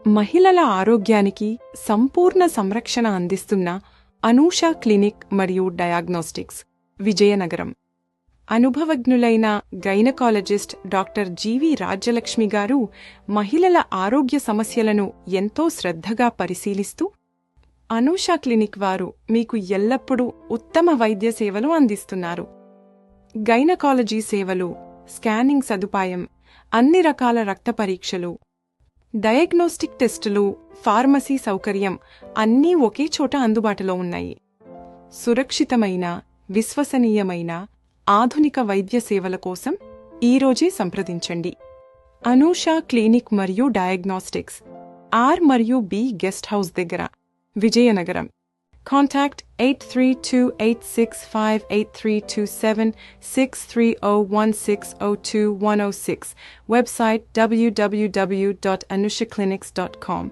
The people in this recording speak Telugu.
మహిళల ఆరోగ్యానికి సంపూర్ణ సంరక్షణ అందిస్తున్న అనూష క్లినిక్ మరియు డయాగ్నోస్టిక్స్, విజయనగరం. అనుభవజ్ఞులైన గైనకాలజిస్ట్ డాక్టర్ జీవి రాజ్యలక్ష్మి గారు మహిళల ఆరోగ్య సమస్యలను ఎంతో శ్రద్ధగా పరిశీలిస్తూ, అనూష క్లినిక్ వారు మీకు ఎల్లప్పుడూ ఉత్తమ వైద్య సేవలు అందిస్తున్నారు. గైనకాలజీ సేవలు, స్కానింగ్ సదుపాయం, అన్ని రకాల రక్త పరీక్షలు, డయాగ్నోస్టిక్ టెస్టులు, ఫార్మసీ సౌకర్యం అన్నీ ఒకే చోట అందుబాటులో ఉన్నాయి. సురక్షితమైన, విశ్వసనీయమైన, ఆధునిక వైద్య సేవల కోసం ఈరోజే సంప్రదించండి. అనూష క్లినిక్ మరియు డయాగ్నోస్టిక్స్, ఆర్ మరియు బి గెస్ట్ హౌస్ దగ్గర, విజయనగరం. Contact 832-865-8327, 630-1602-106. Website www.anushaclinics.com.